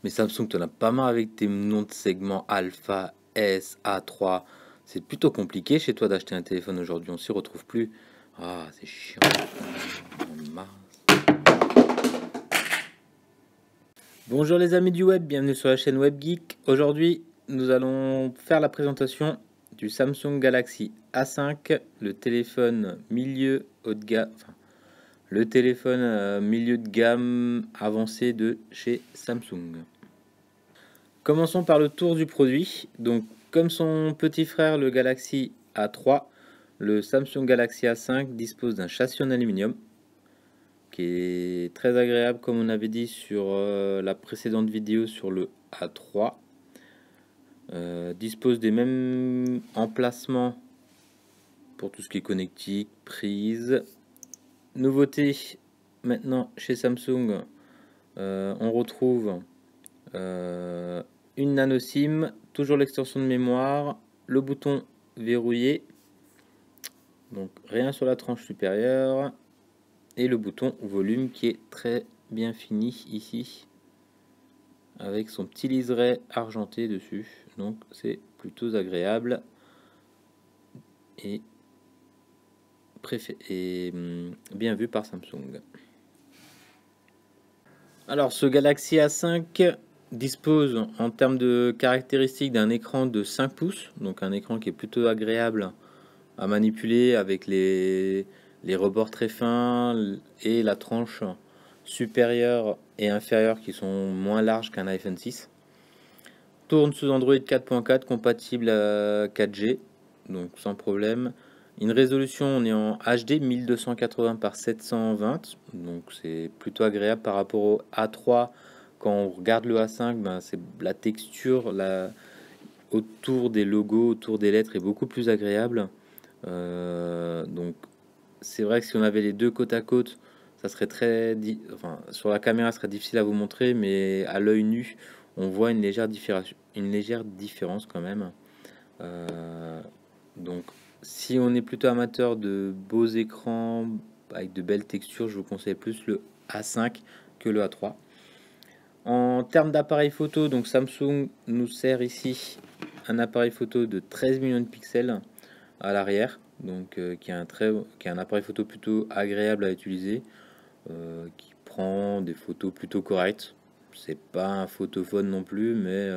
Mais Samsung, t'en as pas marre avec tes noms de segments Alpha, S, A3. C'est plutôt compliqué chez toi d'acheter un téléphone aujourd'hui, on s'y retrouve plus. Ah, c'est chiant. J'en ai marre. Bonjour les amis du web, bienvenue sur la chaîne WebGeek. Aujourd'hui, nous allons faire la présentation du Samsung Galaxy A5, le téléphone milieu haut de gamme, enfin, le téléphone milieu de gamme avancé de chez Samsung. Commençons par le tour du produit. Donc, comme son petit frère le Galaxy A3, le Samsung Galaxy A5 dispose d'un châssis en aluminium qui est très agréable, comme on avait dit sur la précédente vidéo sur le A3. Dispose des mêmes emplacements pour tout ce qui est connectique, prise. Nouveauté maintenant chez Samsung, on retrouve une nano SIM, toujours l'extension de mémoire, le bouton verrouillé, donc rien sur la tranche supérieure, et le bouton volume qui est très bien fini ici, avec son petit liseré argenté dessus, donc c'est plutôt agréable et, bien vu par Samsung. Alors ce Galaxy A5 dispose en termes de caractéristiques d'un écran de 5 pouces, donc un écran qui est plutôt agréable à manipuler avec les rebords très fins et la tranche supérieure et inférieure qui sont moins larges qu'un iPhone 6. Tourne sous Android 4.4 compatible à 4G, donc sans problème. Une résolution, on est en HD 1280 par 720, donc c'est plutôt agréable par rapport au A3. Quand on regarde le A5, ben c'est la texture autour des logos, autour des lettres est beaucoup plus agréable. Donc c'est vrai que si on avait les deux côte à côte, ça serait enfin, sur la caméra, ce serait difficile à vous montrer, mais à l'œil nu, on voit une légère différence quand même. Donc si on est plutôt amateur de beaux écrans avec de belles textures, je vous conseille plus le A5 que le A3. En termes d'appareil photo, donc Samsung nous sert ici un appareil photo de 13 millions de pixels à l'arrière, donc qui est un appareil photo plutôt agréable à utiliser, qui prend des photos plutôt correctes. C'est pas un photophone non plus, mais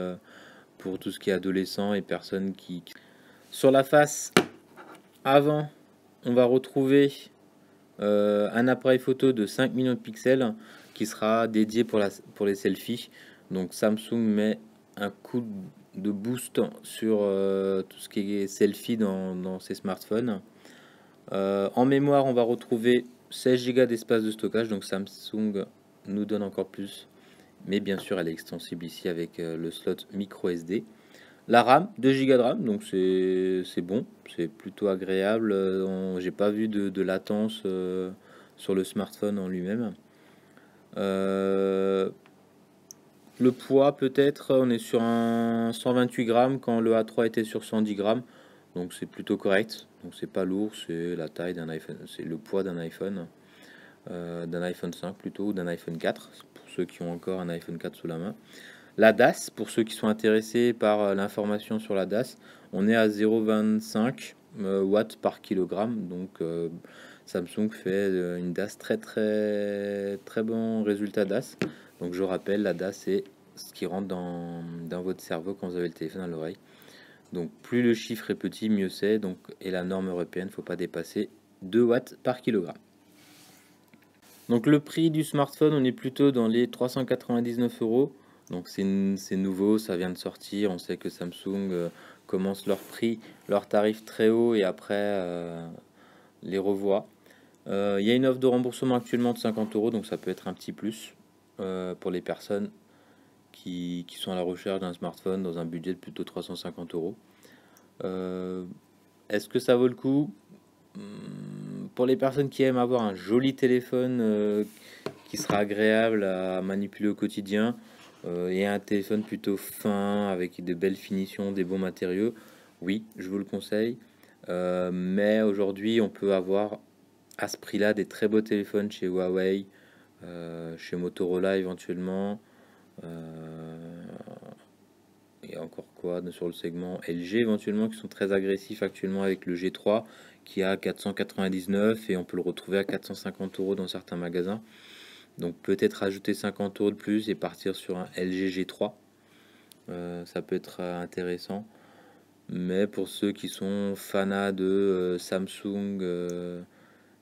pour tout ce qui est adolescent et personnes Sur la face avant, on va retrouver un appareil photo de 5 millions de pixels qui sera dédié pour les selfies. Donc Samsung met un coup de boost sur tout ce qui est selfie dans ses smartphones. En mémoire, on va retrouver 16 Go d'espace de stockage, donc Samsung nous donne encore plus. Mais bien sûr, elle est extensible ici avec le slot micro SD. La RAM, 2 Go de RAM, donc c'est bon, c'est plutôt agréable. J'ai pas vu de latence sur le smartphone en lui-même. Le poids, peut-être, on est sur un 128 grammes quand le A3 était sur 110 grammes, donc c'est plutôt correct. Donc c'est pas lourd, c'est la taille d'un iPhone, c'est le poids d'un iPhone 5 plutôt, ou d'un iPhone 4, pour ceux qui ont encore un iPhone 4 sous la main. La DAS, pour ceux qui sont intéressés par l'information sur la DAS, on est à 0,25 watts par kilogramme. Donc Samsung fait une DAS très bon résultat DAS. Donc je rappelle, la DAS c'est ce qui rentre dans votre cerveau quand vous avez le téléphone à l'oreille. Donc plus le chiffre est petit, mieux c'est. Donc, et la norme européenne, il ne faut pas dépasser 2 watts par kilogramme. Donc le prix du smartphone, on est plutôt dans les 399 euros. Donc c'est nouveau, ça vient de sortir. On sait que Samsung commence leurs tarifs très haut et après les revoit. Il y a une offre de remboursement actuellement de 50 euros, donc ça peut être un petit plus pour les personnes qui sont à la recherche d'un smartphone dans un budget de plutôt 350 euros. Est-ce que ça vaut le coup? Pour les personnes qui aiment avoir un joli téléphone qui sera agréable à manipuler au quotidien et un téléphone plutôt fin avec de belles finitions, des bons matériaux, oui, je vous le conseille. Mais aujourd'hui, on peut avoir à ce prix-là des très beaux téléphones chez Huawei, chez Motorola éventuellement. encore quoi sur le segment LG éventuellement, qui sont très agressifs actuellement avec le G3 qui a 499 et on peut le retrouver à 450 € dans certains magasins. Donc peut-être rajouter 50 € de plus et partir sur un LG G3. Ça peut être intéressant. Mais pour ceux qui sont fanats de Samsung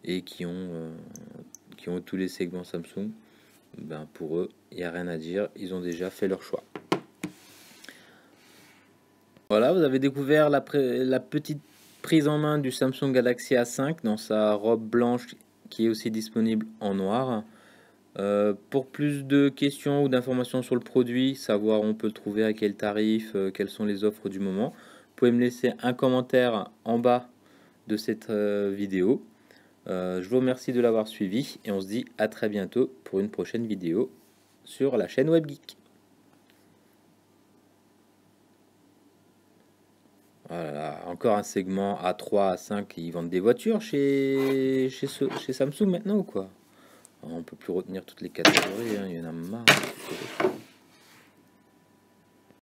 et qui ont tous les segments Samsung, ben pour eux, il n'y a rien à dire. Ils ont déjà fait leur choix. Voilà, vous avez découvert la petite prise en main du Samsung Galaxy A5 dans sa robe blanche qui est aussi disponible en noir. Pour plus de questions ou d'informations sur le produit, savoir où on peut le trouver, à quel tarif, quelles sont les offres du moment, vous pouvez me laisser un commentaire en bas de cette vidéo. Je vous remercie de l'avoir suivi et on se dit à très bientôt pour une prochaine vidéo sur la chaîne WebGeek. Voilà, encore un segment A3, A5, ils vendent des voitures chez Samsung maintenant ou quoi? On peut plus retenir toutes les catégories, hein, il y en a marre.